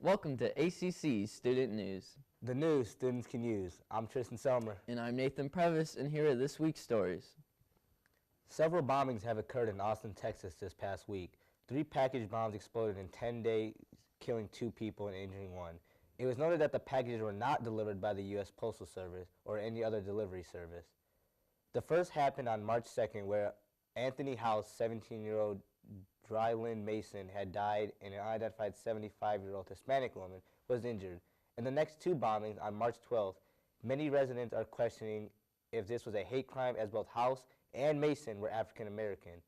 Welcome to ACC Student News. The news students can use. I'm Tristan Selmer. And I'm Nathan Previs, and here are this week's stories. Several bombings have occurred in Austin, Texas this past week. 3 package bombs exploded in 10 days, killing 2 people and injuring 1. It was noted that the packages were not delivered by the U.S. Postal Service or any other delivery service. The first happened on March 2nd, where Anthony House, 17-year-old Drylyn Mason, had died, and an unidentified 75-year-old Hispanic woman was injured. In the next 2 bombings on March 12th, many residents are questioning if this was a hate crime, as both House and Mason were African American.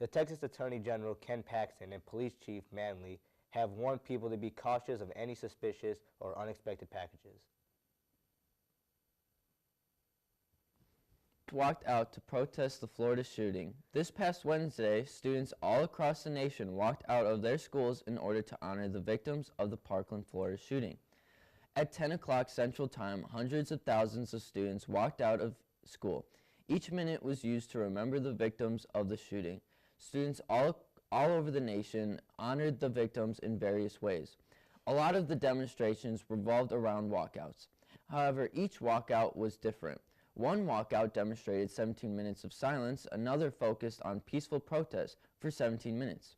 The Texas Attorney General Ken Paxton and Police Chief Manley have warned people to be cautious of any suspicious or unexpected packages. Walked out to protest the Florida shooting. This past Wednesday, students all across the nation walked out of their schools in order to honor the victims of the Parkland, Florida shooting. At 10 o'clock Central Time, hundreds of thousands of students walked out of school. Each minute was used to remember the victims of the shooting. Students all over the nation honored the victims in various ways. A lot of the demonstrations revolved around walkouts. However, each walkout was different. One walkout demonstrated 17 minutes of silence, another focused on peaceful protest for 17 minutes.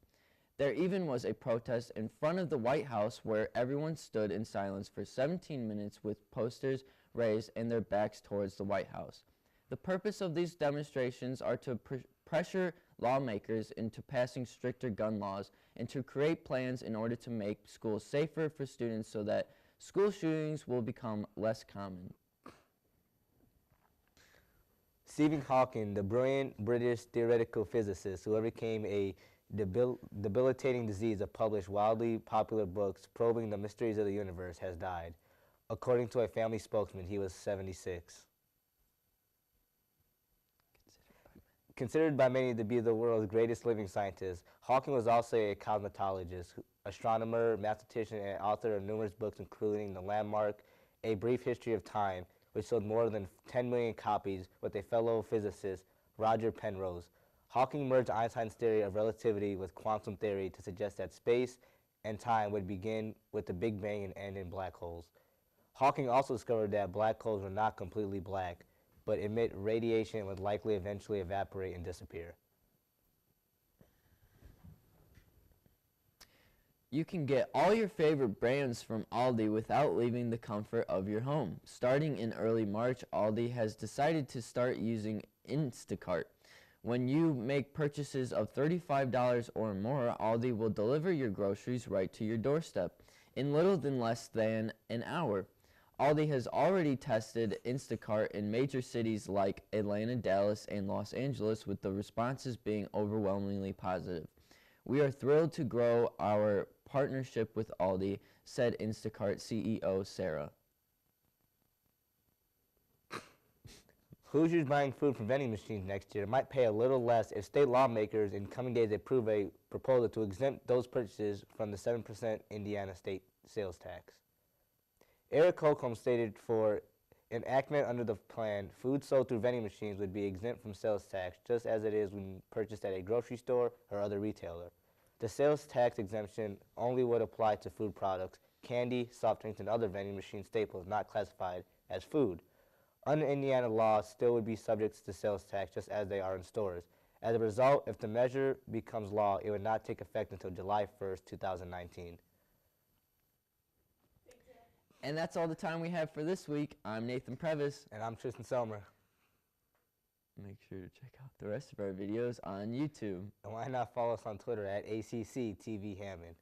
There even was a protest in front of the White House where everyone stood in silence for 17 minutes with posters raised and their backs towards the White House. The purpose of these demonstrations are to pressure lawmakers into passing stricter gun laws and to create plans in order to make schools safer for students so that school shootings will become less common. Stephen Hawking, the brilliant British theoretical physicist who overcame a debilitating disease of published wildly popular books probing the mysteries of the universe, has died. According to a family spokesman, he was 76. Considered by many to be the world's greatest living scientist, Hawking was also a cosmologist, astronomer, mathematician, and author of numerous books including The Landmark, A Brief History of Time, which sold more than 10 million copies, with a fellow physicist, Roger Penrose. Hawking merged Einstein's theory of relativity with quantum theory to suggest that space and time would begin with the Big Bang and end in black holes. Hawking also discovered that black holes were not completely black, but emit radiation and would likely eventually evaporate and disappear. You can get all your favorite brands from Aldi without leaving the comfort of your home. Starting in early March, Aldi has decided to start using Instacart. When you make purchases of $35 or more, Aldi will deliver your groceries right to your doorstep in less than an hour. Aldi has already tested Instacart in major cities like Atlanta, Dallas, and Los Angeles, with the responses being overwhelmingly positive. We are thrilled to grow our partnership with Aldi, said Instacart CEO Sarah. Hoosiers buying food from vending machines next year might pay a little less if state lawmakers in coming days approve a proposal to exempt those purchases from the 7% Indiana state sales tax. Eric Holcomb stated for enactment under the plan, food sold through vending machines would be exempt from sales tax, just as it is when purchased at a grocery store or other retailer. The sales tax exemption only would apply to food products, candy, soft drinks, and other vending machine staples not classified as food. Under Indiana law, still would be subject to sales tax just as they are in stores. As a result, if the measure becomes law, it would not take effect until July 1st, 2019. And that's all the time we have for this week. I'm Nathan Previs. And I'm Tristan Selmer. Make sure to check out the rest of our videos on YouTube. And why not follow us on Twitter at ACC TV Hammond.